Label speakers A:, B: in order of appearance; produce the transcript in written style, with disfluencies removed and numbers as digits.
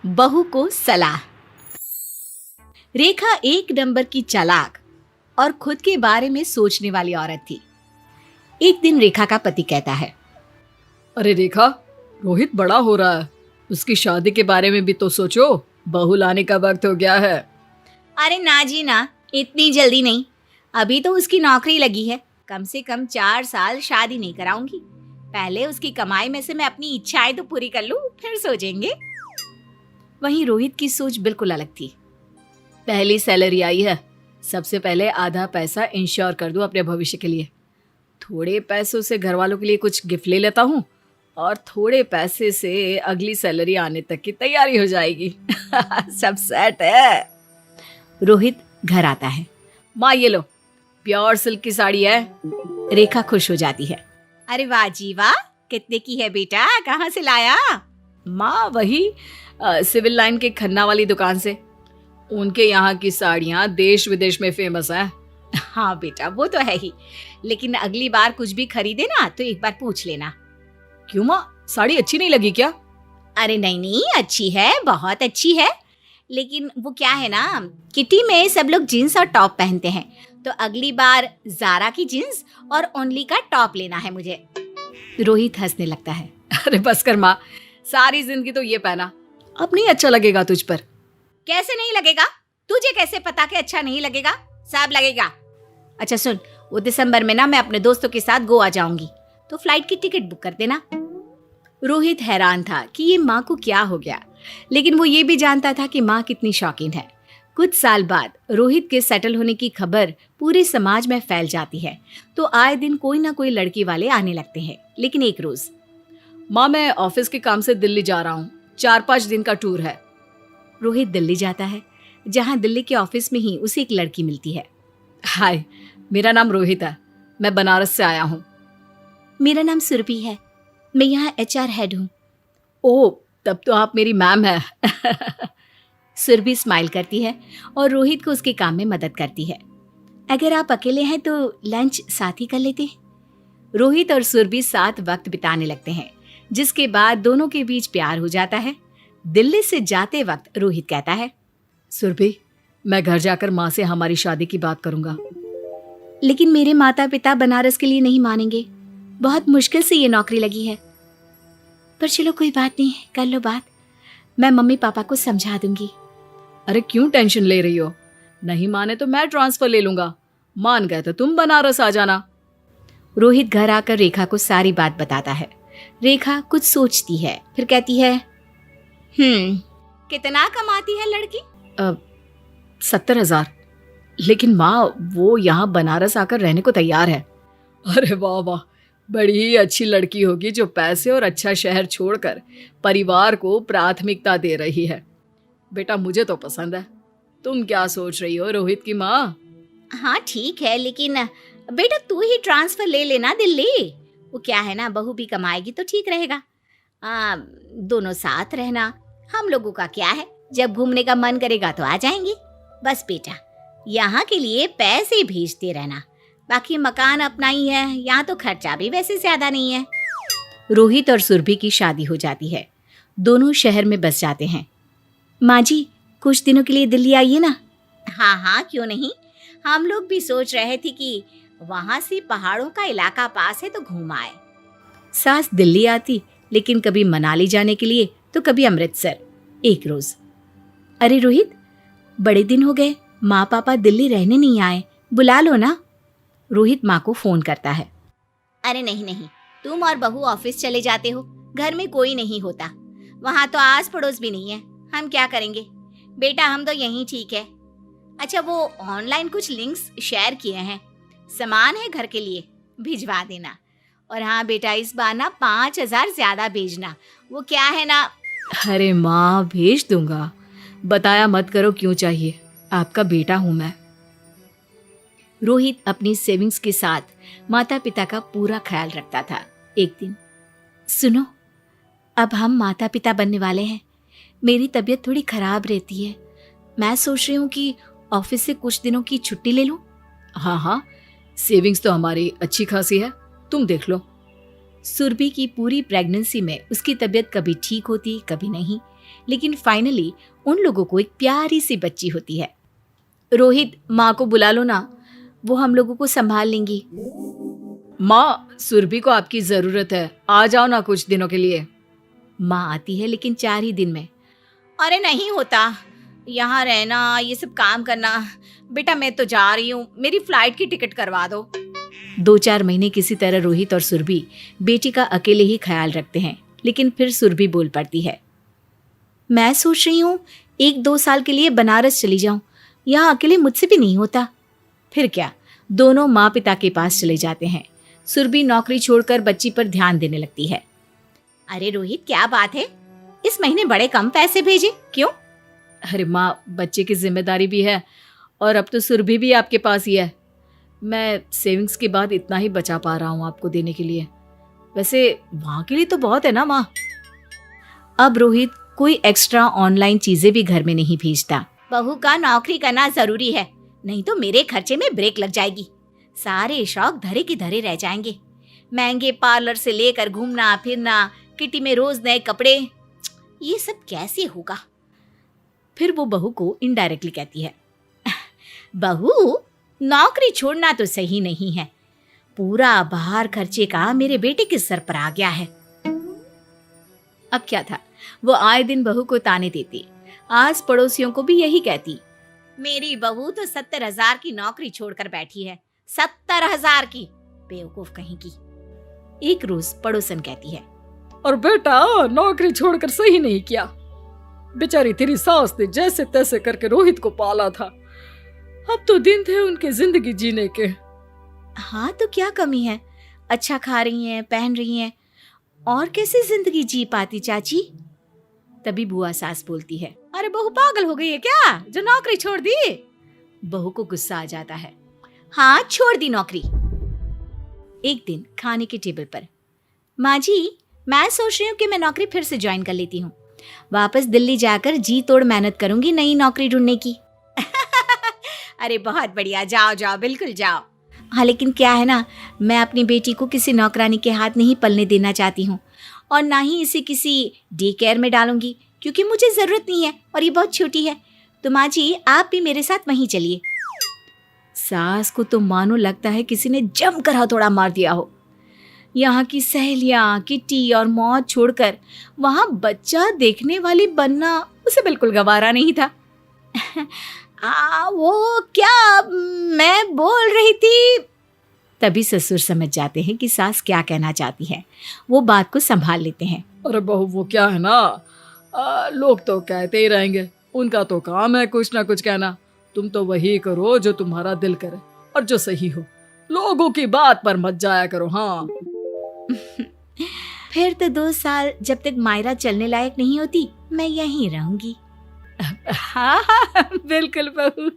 A: बहू को सलाह। रेखा एक नंबर की चालाक और खुद के बारे में सोचने वाली औरत थी। एक दिन रेखा का पति कहता है,
B: अरे रेखा, रोहित बड़ा हो रहा है, उसकी शादी के बारे में भी तो सोचो, बहू लाने का वक्त हो गया है।
A: अरे ना जी ना, इतनी जल्दी नहीं। अभी तो उसकी नौकरी लगी है, कम से कम 4 साल शादी नहीं कराऊंगी। पहले उसकी कमाई में से मैं अपनी इच्छाएं तो पूरी कर लूं, फिर सोचेंगे। वहीं रोहित की सोच बिल्कुल अलग थी।
B: पहली सैलरी आई है, सबसे पहले आधा पैसा इंश्योर कर दूं अपने भविष्य के लिए। थोड़े पैसों से घर वालों के लिए कुछ गिफ्ट ले लेता हूँ और थोड़े पैसे से अगली सैलरी आने तक की तैयारी हो जाएगी। सब सेट है।
A: रोहित घर आता है।
B: माँ ये लो, प्योर सिल्क की साड़ी है।
A: रेखा खुश हो जाती है। अरे वाह जी वाह, कितने की है बेटा, कहाँ से लाया?
B: माँ वही सिविल लाइन के खन्ना वाली दुकान से। उनके यहाँ की साड़ियाँ देश विदेश में फेमस है।
A: हाँ बेटा, वो तो है ही, लेकिन अगली बार कुछ भी खरीदे ना तो एक बार पूछ लेना।
B: क्यों माँ, साड़ी अच्छी नहीं लगी क्या?
A: अरे नहीं नहीं, अच्छी है, बहुत अच्छी है, लेकिन वो क्या है ना, किटी में सब लोग जींस और टॉप पहनते हैं, तो अगली बार ज़ारा की जींस और ओनली का टॉप लेना है मुझे। रोहित हंसने लगता है।
B: अरे बस कर माँ, सारी जिंदगी तो ये पहना, अब नहीं अच्छा लगेगा तुझ पर।
A: कैसे नहीं लगेगा? तुझे कैसे पता कि अच्छा नहीं लगेगा? सब लगेगा। अच्छा सुन, वो दिसंबर में ना मैं अपने दोस्तों के साथ गोवा जाऊंगी, तो फ्लाइट की टिकट बुक कर देना। रोहित हैरान था कि ये माँ को क्या हो गया, लेकिन वो ये भी जानता था कि माँ कितनी शौकीन है। कुछ साल बाद रोहित के सेटल होने की खबर पूरे समाज में फैल जाती है, तो आए दिन कोई ना कोई लड़की वाले आने लगते हैं। लेकिन एक रोज,
B: माँ मैं ऑफिस के काम से दिल्ली जा रहा हूँ, 4-5 दिन का टूर है।
A: रोहित दिल्ली जाता है, जहाँ दिल्ली के ऑफिस में ही उसे एक लड़की मिलती है।
B: हाय, मेरा नाम रोहित है, मैं बनारस से आया हूँ।
A: मेरा नाम सुरभि है, मैं यहाँ HR हेड हूँ।
B: ओह, तब तो आप मेरी मैम है।
A: सुरभि स्माइल करती है और रोहित को उसके काम में मदद करती है। अगर आप अकेले हैं तो लंच साथ ही कर लेते हैं। रोहित और सुरभि साथ वक्त बिताने लगते हैं, जिसके बाद दोनों के बीच प्यार हो जाता है। दिल्ली से जाते वक्त रोहित कहता है,
B: सुरभि, मैं घर जाकर माँ से हमारी शादी की बात करूंगा।
A: लेकिन मेरे माता पिता बनारस के लिए नहीं मानेंगे, बहुत मुश्किल से ये नौकरी लगी है। पर चलो कोई बात नहीं, कर लो बात, मैं मम्मी पापा को समझा दूंगी।
B: अरे क्यों टेंशन ले रही हो, नहीं माने तो मैं ट्रांसफर ले लूंगा, मान गए तो तुम बनारस आ जाना।
A: रोहित घर आकर रेखा को सारी बात बताता है। रेखा कुछ सोचती है, फिर कहती है, कितना कमाती है लड़की?
B: 70,000। लेकिन माँ, वो यहाँ बनारस आकर रहने को तैयार है। अरे वाह वाह, बड़ी ही अच्छी लड़की होगी जो पैसे और अच्छा शहर छोड़कर परिवार को प्राथमिकता दे रही है। बेटा मुझे तो पसंद है, तुम क्या सोच रही हो रोहित की माँ?
A: हाँ ठीक है, लेकिन बेटा तू ही ट्रांसफर ले लेना दिल्ली। वो क्या है ना, बहू भी कमाएगी तो ठीक रहेगा। दोनों साथ रहना, हम लोगों का क्या है, जब घूमने का मन करेगा तो आ जाएंगे। बस बेटा, यहाँ के लिए पैसे भेजते रहना, बाकी मकान अपना ही है, यहाँ तो खर्चा भी वैसे ज्यादा नहीं है। रोहित और सुरभि की शादी हो जाती है, दोनों शहर में बस जाते हैं। माँ जी, कुछ दिनों के लिए दिल्ली आइए ना। हाँ हाँ, क्यों नहीं, हम लोग भी सोच रहे थे कि वहाँ से पहाड़ों का इलाका पास है तो घूम आए। सास दिल्ली आती, लेकिन कभी मनाली जाने के लिए तो कभी अमृतसर। एक रोज, अरे रोहित, बड़े दिन हो गए, माँ पापा दिल्ली रहने नहीं आए, बुला लो ना। रोहित माँ को फोन करता है। अरे नहीं नहीं, तुम और बहू ऑफिस चले जाते हो, घर में कोई नहीं होता, वहाँ तो आस पड़ोस भी नहीं है, हम क्या करेंगे बेटा, हम तो यहीं ठीक है। अच्छा, वो ऑनलाइन कुछ लिंक्स शेयर किए हैं, सामान है घर के लिए, भिजवा देना। और हाँ बेटा, इस बार ना 5,000 ज्यादा भेजना, वो क्या है ना।
B: अरे माँ, भेज दूंगा, बताया मत करो क्यों चाहिए, आपका बेटा हूं मैं।
A: रोहित अपनी सेविंग्स के साथ माता पिता का पूरा ख्याल रखता था। एक दिन, सुनो, अब हम माता पिता बनने वाले हैं, मेरी तबीयत थोड़ी खराब रहती है, मैं सोच रही हूँ कि ऑफिस से कुछ दिनों की छुट्टी ले लूं।
B: हाँ हाँ, सेविंग्स तो हमारी अच्छी खासी है, तुम देख लो।
A: सुरभि की पूरी प्रेगनेंसी में उसकी तबीयत कभी ठीक होती कभी नहीं, लेकिन फाइनली उन लोगों को एक प्यारी सी बच्ची होती है। रोहित, माँ को बुला लो ना, वो हम लोगों को संभाल लेंगी।
B: माँ, सुरभि को आपकी जरूरत है, आ जाओ ना कुछ दिनों के लिए।
A: माँ आती है लेकिन 4 ही दिन में। अरे नहीं होता, यहाँ रहना, ये सब काम करना। बेटा मैं तो जा रही हूँ, मेरी फ्लाइट की टिकट करवा दो। 2-4 महीने किसी तरह रोहित और सुरभि बेटी का अकेले ही ख्याल रखते हैं, लेकिन फिर सुरभि बोल पड़ती है, मैं सोच रही हूँ 1-2 साल के लिए बनारस चली जाऊं, यहाँ अकेले मुझसे भी नहीं होता। फिर क्या, दोनों माँ पिता के पास चले जाते हैं। सुरभि नौकरी छोड़कर बच्ची पर ध्यान देने लगती है। अरे रोहित, क्या बात है, इस महीने बड़े कम पैसे भेजे, क्यों?
B: अरे माँ, बच्चे की जिम्मेदारी भी है और अब तो सुरभि भी आपके पास ही है। मैं सेविंग्स के बाद इतना ही बचा पा रहा हूँ आपको देने के लिए। वैसे वहाँ के लिए तो बहुत है ना माँ।
A: अब रोहित कोई एक्स्ट्रा ऑनलाइन चीजें भी घर में नहीं भेजता। बहू का नौकरी करना जरूरी है, नहीं तो मेरे खर्चे में ब्रेक लग जाएगी। सारे शौक धरे की धरे रह जाएंगे। महंगे पार्लर से लेकर घूमना फिरना, किटी में रोज नए कपड़े, ये सब कैसे होगा? फिर वो बहू को इनडायरेक्टली कहती है, बहू नौकरी छोड़ना तो सही नहीं है, पूरा बाहर खर्चे का मेरे बेटे के सर पर आ गया है। अब क्या था, वो आए दिन बहू को ताने देती, आस पड़ोसियों को भी यही कहती, मेरी बहू तो 70,000 की नौकरी छोड़कर बैठी है। 70,000 की, बेवकूफ कहीं की। एक रोज पड़ोसन कहती है,
B: और बेटा नौकरी छोड़कर सही नहीं किया, बेचारी तेरी सास ने जैसे तैसे करके रोहित को पाला था, अब तो दिन थे उनके जिंदगी जीने के।
A: हाँ तो क्या कमी है, अच्छा खा रही हैं, पहन रही हैं, और कैसे जिंदगी जी पाती चाची? तभी बुआ सास बोलती है, अरे बहू पागल हो गई है क्या जो नौकरी छोड़ दी? बहू को गुस्सा आ जाता है, हाँ छोड़ दी नौकरी। एक दिन खाने के टेबल पर, माँ जी मैं सोच रही हूँ कि मैं नौकरी फिर से ज्वाइन कर लेती हूँ, वापस दिल्ली जाकर जी तोड़ मेहनत करूंगी नई नौकरी ढूंढने की। अरे बहुत बढ़िया, जाओ जाओ, बिल्कुल जाओ। हाँ लेकिन क्या है ना, मैं अपनी बेटी को किसी नौकरानी के हाथ नहीं पलने देना चाहती हूँ, और ना ही इसे किसी डे केयर में डालूंगी, क्योंकि मुझे जरूरत नहीं है और ये बहुत छोटी है। तो माँ जी आप भी मेरे साथ वहीं चलिए। सास को तो मानो लगता है किसी ने जमकर हथौड़ा मार दिया हो। यहाँ की सहेलियाँ, किटी और मौज छोड़कर वहाँ बच्चा देखने वाली बनना उसे बिल्कुल गवारा नहीं था। वो क्या मैं बोल रही थी। तभी ससुर समझ जाते हैं कि सास क्या कहना चाहती है, वो बात को संभाल लेते हैं।
B: अरे बहू वो क्या है ना, लोग तो कहते ही रहेंगे, उनका तो काम है कुछ ना कुछ कहना। तुम तो वही करो जो तुम्हारा दिल करे और जो सही हो, लोगों की बात पर मत जाया करो। हाँ
A: फिर तो 2 साल जब तक मायरा चलने लायक नहीं होती मैं यहीं रहूंगी।
B: हाँ बिल्कुल बहू।